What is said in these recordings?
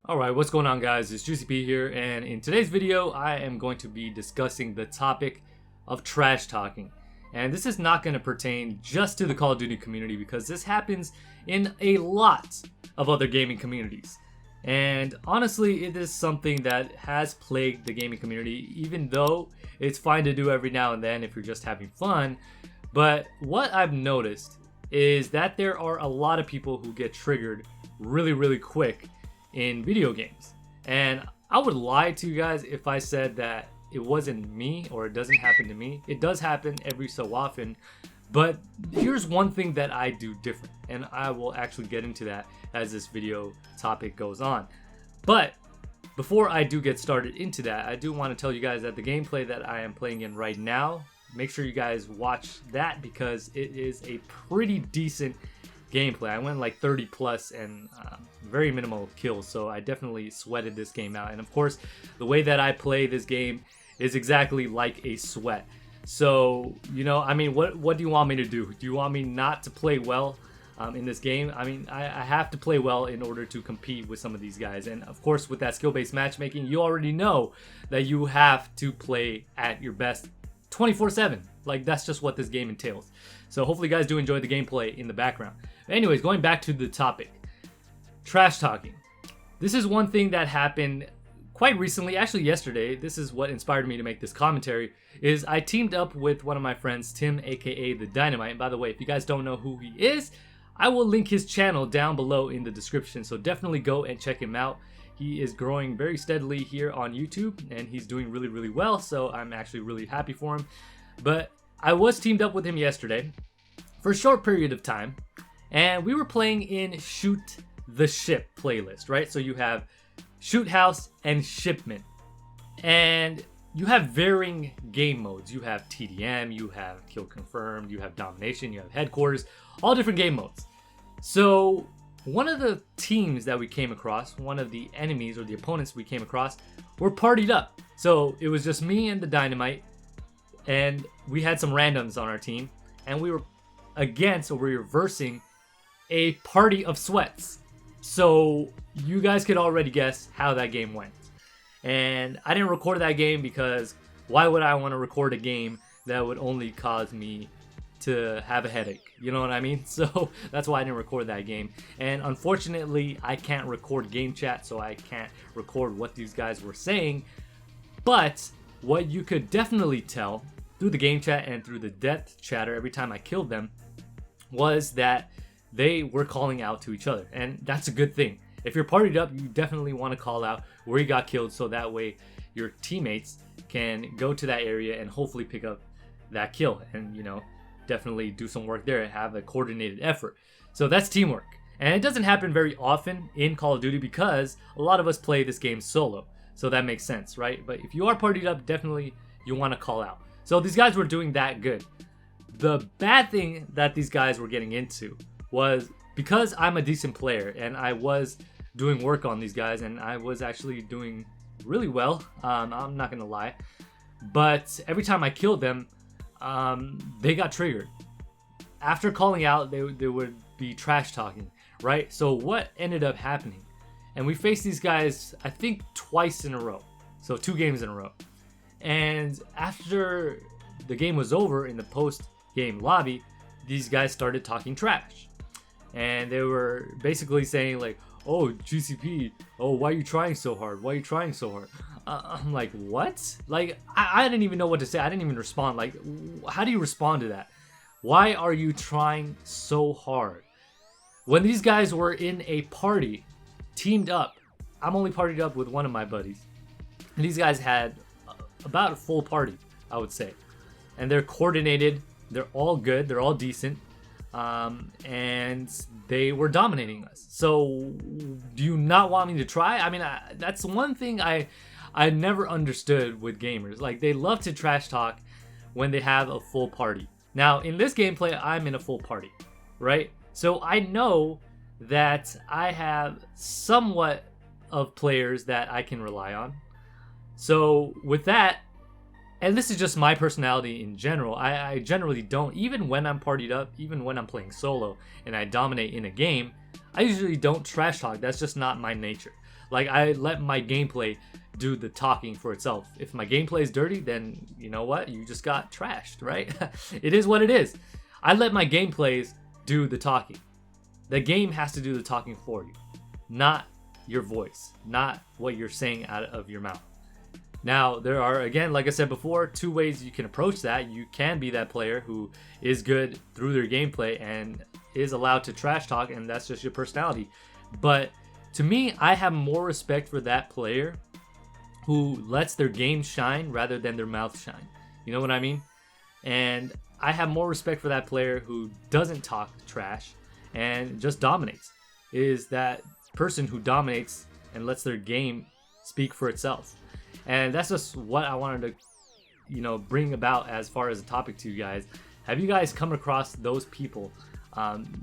Alright, what's going on guys? It's Juicy P here, and in today's video I am going to be discussing the topic of trash talking. And this is not going to pertain just to the Call of Duty community because this happens in a lot of other gaming communities. And honestly, it is something that has plagued the gaming community, even though it's fine to do every now and then if you're just having fun. But what I've noticed is that there are a lot of people who get triggered really quick in video games. And I would lie to you guys if I said that it wasn't me or it doesn't happen to me. It does happen every so often, but here's one thing that I do different, and I will actually get into that as this video topic goes on. But before I do get started into that, I do want to tell you guys that the gameplay that I am playing in right now, make sure you guys watch that because it is a pretty decent gameplay. I went like 30 plus and very minimal kills, so I definitely sweated this game out. And of course, the way that I play this game is exactly like a sweat. So, you know, I mean, what do you want me to do? Do you want me not to play well in this game? I mean, I have to play well in order to compete with some of these guys. And of course, with that skill-based matchmaking, you already know that you have to play at your best 24/7. Like, that's just what this game entails. So hopefully you guys do enjoy the gameplay in the background. Anyways, going back to the topic, trash talking. This is one thing that happened quite recently, actually yesterday. This is what inspired me to make this commentary, is I teamed up with one of my friends, Tim, aka The Dynamite. And by the way, if you guys don't know who he is, I will link his channel down below in the description, so definitely go and check him out. He is growing very steadily here on YouTube, and he's doing really well, so I'm actually really happy for him. But I was teamed up with him yesterday for a short period of time, and we were playing in Shoot the Ship playlist, right? So you have Shoot House and Shipment, and you have varying game modes. You have TDM, you have Kill Confirmed, you have Domination, you have Headquarters, all different game modes. So one of the teams that we came across, one of the enemies or the opponents we came across, were partied up. So it was just me and the Dynamite, and we had some randoms on our team, and we were versing a party of sweats. So you guys could already guess how that game went. And I didn't record that game because why would I want to record a game that would only cause me to have a headache? You know what I mean? So that's why I didn't record that game. And unfortunately, I can't record game chat, so I can't record what these guys were saying. But what you could definitely tell through the game chat and through the death chatter every time I killed them was that they were calling out to each other. And that's a good thing. If you're partied up, you definitely want to call out where you got killed, so that way your teammates can go to that area and hopefully pick up that kill and, you know, definitely do some work there and have a coordinated effort. So that's teamwork. And it doesn't happen very often in Call of Duty because a lot of us play this game solo. So that makes sense, right? But if you are partied up, definitely you want to call out. So these guys were doing that good. The bad thing that these guys were getting into was because I'm a decent player and I was doing work on these guys and I was actually doing really well. I'm not gonna lie, but every time I killed them, they got triggered. After calling out, they would be trash talking, right? So what ended up happening? And we faced these guys, I think, twice in a row. So 2 games in a row. And after the game was over in the post-game lobby, these guys started talking trash. And they were basically saying like, oh, GCP, oh, why are you trying so hard? Why are you trying so hard? I'm like, what? Like, I didn't even know what to say. I didn't even respond. Like, how do you respond to that? Why are you trying so hard? When these guys were in a party, teamed up, I'm only partied up with one of my buddies. And these guys had about a full party, I would say. And they're coordinated. They're all good. They're all decent. And they were dominating us. So do you not want me to try? I mean, that's one thing I never understood with gamers. Like, they love to trash talk when they have a full party. Now, in this gameplay, I'm in a full party, right? So I know that I have somewhat of players that I can rely on. So with that, and this is just my personality in general, I generally don't, even when I'm partied up, even when I'm playing solo and I dominate in a game, I usually don't trash talk. That's just not my nature. Like, I let my gameplay do the talking for itself. If my gameplay is dirty, then you know what? You just got trashed, right? It is what it is. I let my gameplays do the talking. The game has to do the talking for you, not your voice, not what you're saying out of your mouth. Now, there are, again, like I said before, two ways you can approach that. You can be that player who is good through their gameplay and is allowed to trash talk, and that's just your personality. But to me, I have more respect for that player who lets their game shine rather than their mouth shine. You know what I mean? And I have more respect for that player who doesn't talk trash and just dominates. Is that person who dominates and lets their game speak for itself. And that's just what I wanted to, bring about as far as a topic to you guys. Have you guys come across those people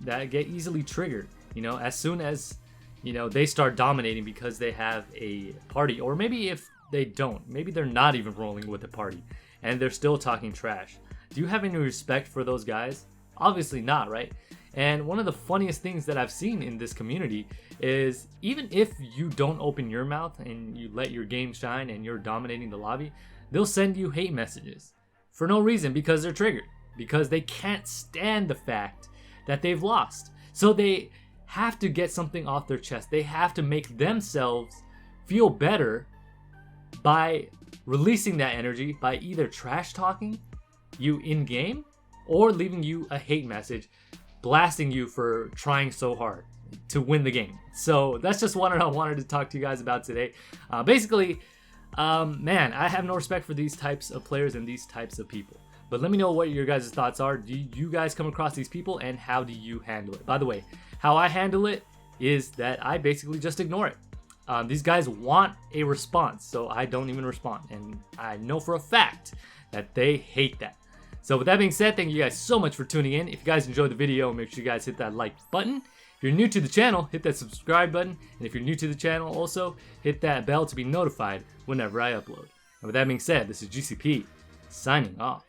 that get easily triggered? As soon as, they start dominating because they have a party, or maybe if they don't, maybe they're not even rolling with the party and they're still talking trash. Do you have any respect for those guys? Obviously not, right? And one of the funniest things that I've seen in this community is even if you don't open your mouth and you let your game shine and you're dominating the lobby, they'll send you hate messages for no reason because they're triggered, because they can't stand the fact that they've lost. So they have to get something off their chest. They have to make themselves feel better by releasing that energy by either trash talking you in game or leaving you a hate message blasting you for trying so hard to win the game. So that's just what I wanted to talk to you guys about today. Basically, I have no respect for these types of players and these types of people. But let me know what your guys' thoughts are. Do you guys come across these people, and how do you handle it? By the way, how I handle it is that I basically just ignore it. These guys want a response, so I don't even respond. And I know for a fact that they hate that. So with that being said, thank you guys so much for tuning in. If you guys enjoyed the video, make sure you guys hit that like button. If you're new to the channel, hit that subscribe button. And if you're new to the channel also, hit that bell to be notified whenever I upload. And with that being said, this is GCP signing off.